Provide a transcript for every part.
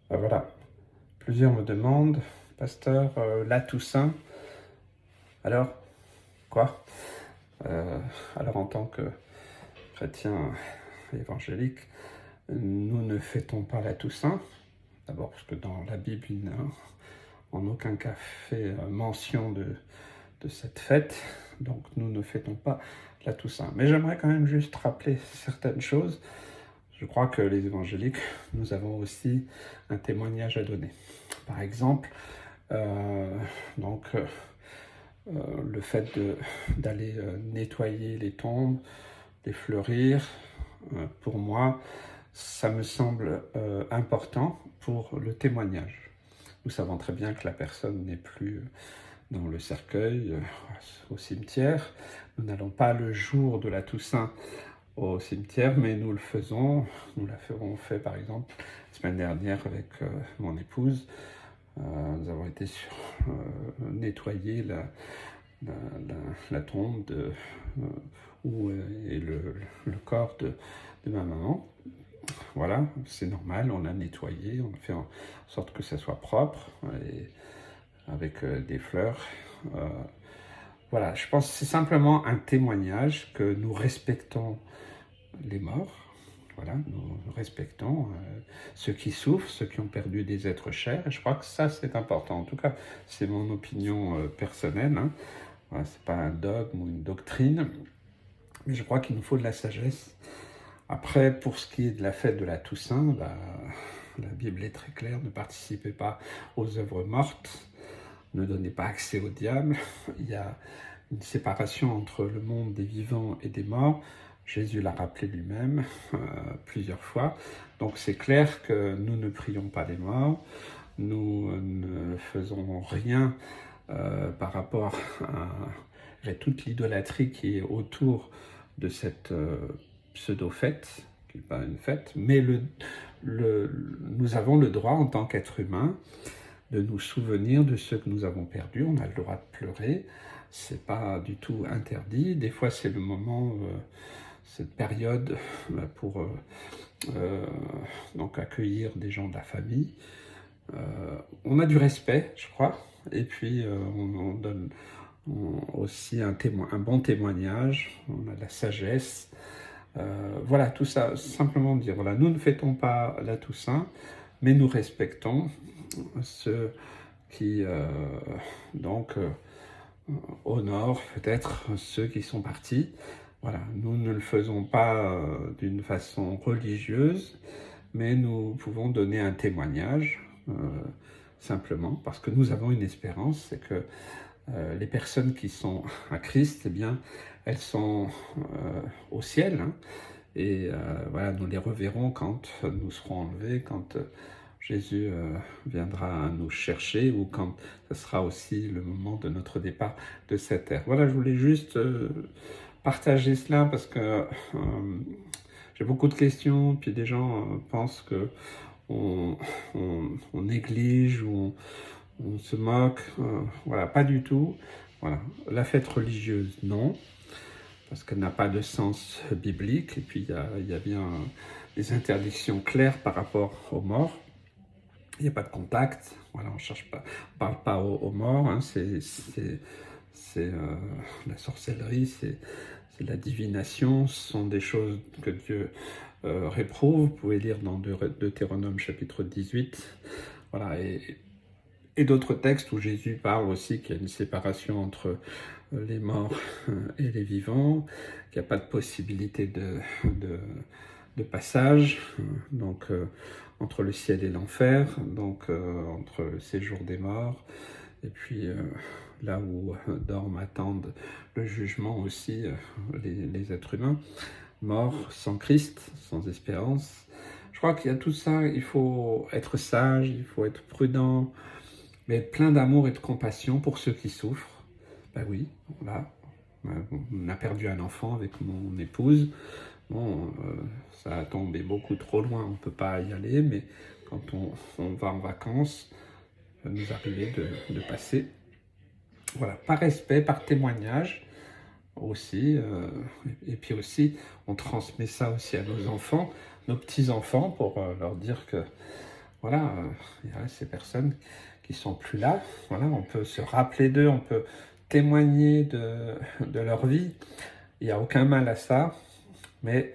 Voilà, plusieurs me demandent, pasteur, la Toussaint, alors quoi? Euh, alors en tant que chrétien évangélique, nous ne fêtons pas la Toussaint, d'abord parce que dans la Bible, il n'a en aucun cas fait mention de cette fête, donc nous ne fêtons pas la Toussaint. Mais j'aimerais quand même juste rappeler certaines choses. Je crois que les évangéliques, nous avons aussi un témoignage à donner. Par exemple, euh, donc, le fait d'aller nettoyer les tombes, les fleurir, pour moi, ça me semble important pour le témoignage. Nous savons très bien que la personne n'est plus dans le cercueil, au cimetière. Nous n'allons pas le jour de la Toussaint au cimetière, mais nous le faisons. Nous l'avons fait par exemple la semaine dernière avec mon épouse. Nous avons été nettoyer la, la tombe où est le corps de ma maman. Voilà, c'est normal, on l'a nettoyé, on a fait en sorte que ça soit propre, et avec des fleurs. Euh, voilà, je pense que c'est simplement un témoignage que nous respectons les morts. Voilà, nous respectons ceux qui souffrent, ceux qui ont perdu des êtres chers. Et je crois que ça, c'est important. En tout cas, c'est mon opinion personnelle. Hein. Voilà, c'est pas un dogme ou une doctrine. Mais je crois qu'il nous faut de la sagesse. Après, pour ce qui est de la fête de la Toussaint, bah, la Bible est très claire. Ne participez pas aux œuvres mortes. Ne donnez pas accès au diable. Il y a une séparation entre le monde des vivants et des morts. Jésus l'a rappelé lui-même plusieurs fois. Donc c'est clair que nous ne prions pas les morts, nous ne faisons rien par rapport à toute l'idolâtrie qui est autour de cette pseudo-fête, qui n'est pas une fête, mais nous avons le droit en tant qu'être humain de nous souvenir de ce que nous avons perdu. On a le droit de pleurer, c'est pas du tout interdit. Des fois, c'est le moment, cette période, pour donc accueillir des gens de la famille. On a du respect, je crois, et puis on donne aussi un bon témoignage, on a de la sagesse. Voilà, tout ça, simplement dire, voilà, nous ne fêtons pas la Toussaint, mais nous respectons ceux qui donc honorent peut-être ceux qui sont partis. Voilà, nous ne le faisons pas d'une façon religieuse, mais nous pouvons donner un témoignage simplement parce que nous avons une espérance, c'est que les personnes qui sont à Christ, eh bien, elles sont au ciel, hein, et voilà, nous les reverrons quand nous serons enlevés, quand Jésus viendra nous chercher ou quand ce sera aussi le moment de notre départ de cette terre. Voilà, je voulais juste partager cela parce que j'ai beaucoup de questions, puis des gens pensent que on néglige ou on se moque. Voilà, pas du tout. Voilà, la fête religieuse, non, parce qu'elle n'a pas de sens biblique, et puis il y a bien des interdictions claires par rapport aux morts. Il n'y a pas de contact, voilà, on parle pas aux morts, hein, c'est la sorcellerie, c'est la divination, ce sont des choses que Dieu réprouve. Vous pouvez lire dans Deutéronome chapitre 18, voilà, et d'autres textes où Jésus parle aussi qu'il y a une séparation entre les morts et les vivants, qu'il n'y a pas de possibilité de passage, donc entre le ciel et l'enfer, donc entre le séjour des morts, et puis là où dorment, attendent le jugement aussi les êtres humains, morts sans Christ, sans espérance. Je crois qu'il y a tout ça, il faut être sage, il faut être prudent, mais être plein d'amour et de compassion pour ceux qui souffrent. Ben oui, voilà. On a perdu un enfant avec mon épouse. Bon, ça a tombé beaucoup trop loin, on ne peut pas y aller, mais quand on va en vacances, ça nous arrivait de passer. Voilà, par respect, par témoignage aussi. Et puis aussi, on transmet ça aussi à nos enfants, nos petits-enfants, pour leur dire que voilà, il y a ces personnes qui sont plus là. Voilà, on peut se rappeler d'eux, on peut témoigner de leur vie. Il n'y a aucun mal à ça, mais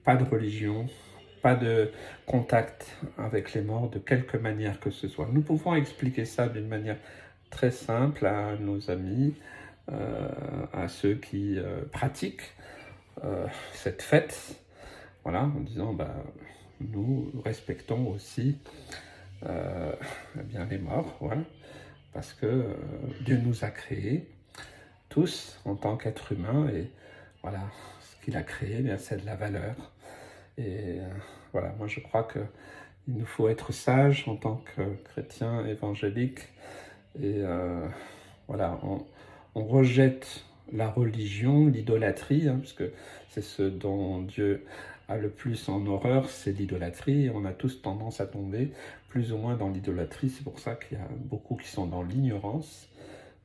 pas de religion, pas de contact avec les morts de quelque manière que ce soit. Nous pouvons expliquer ça d'une manière très simple à nos amis, à ceux qui pratiquent cette fête, voilà, en disant nous respectons aussi eh bien, les morts, voilà, parce que Dieu nous a créés tous en tant qu'êtres humains et voilà, ce qu'il a créé, eh bien, c'est de la valeur. Et voilà, moi je crois qu'il nous faut être sage en tant que chrétien évangélique et voilà, on rejette la religion, l'idolâtrie, parce que c'est ce dont Dieu a le plus en horreur, c'est l'idolâtrie. On a tous tendance à tomber plus ou moins dans l'idolâtrie, c'est pour ça qu'il y a beaucoup qui sont dans l'ignorance.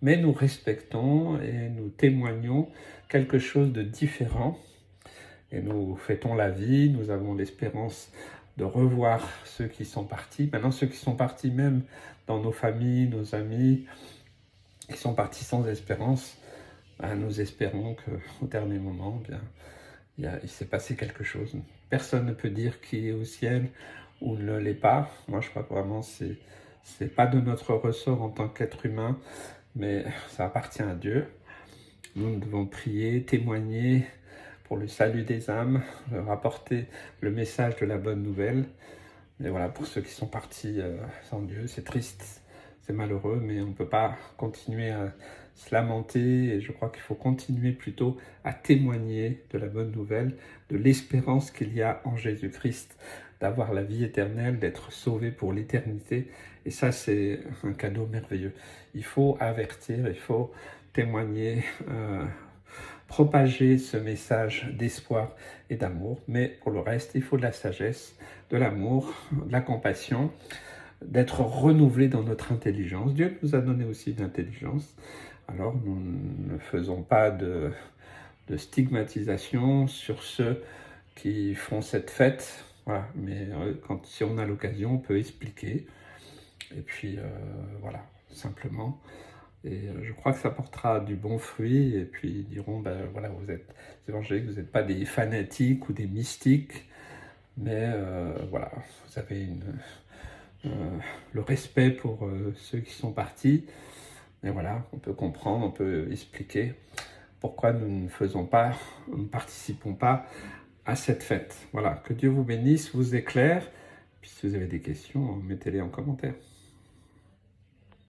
Mais nous respectons et nous témoignons quelque chose de différent. Et nous fêtons la vie, nous avons l'espérance de revoir ceux qui sont partis. Maintenant, ceux qui sont partis même dans nos familles, nos amis, qui sont partis sans espérance, nous espérons qu'au dernier moment, bien, il s'est passé quelque chose. Personne ne peut dire qui est au ciel ou ne l'est pas. Moi, je crois que vraiment, c'est pas de notre ressort en tant qu'être humain, mais ça appartient à Dieu. Nous devons prier, témoigner pour le salut des âmes, rapporter le message de la bonne nouvelle. Mais voilà, pour ceux qui sont partis sans Dieu, c'est triste, c'est malheureux, mais on ne peut pas continuer à se lamenter. Et je crois qu'il faut continuer plutôt à témoigner de la bonne nouvelle, de l'espérance qu'il y a en Jésus-Christ, d'avoir la vie éternelle, d'être sauvé pour l'éternité. Et ça, c'est un cadeau merveilleux. Il faut avertir, il faut témoigner, propager ce message d'espoir et d'amour. Mais pour le reste, il faut de la sagesse, de l'amour, de la compassion, d'être renouvelé dans notre intelligence. Dieu nous a donné aussi une intelligence. Alors, nous ne faisons pas de stigmatisation sur ceux qui font cette fête. Voilà. Mais si on a l'occasion, on peut expliquer. Et puis, voilà, simplement. Et je crois que ça portera du bon fruit. Et puis, ils diront, voilà, vous êtes évangéliques, vous n'êtes pas des fanatiques ou des mystiques. Mais voilà, vous avez le respect pour ceux qui sont partis. Et voilà, on peut comprendre, on peut expliquer pourquoi nous ne participons pas à cette fête. Voilà, que Dieu vous bénisse, vous éclaire. Puis si vous avez des questions, mettez-les en commentaire.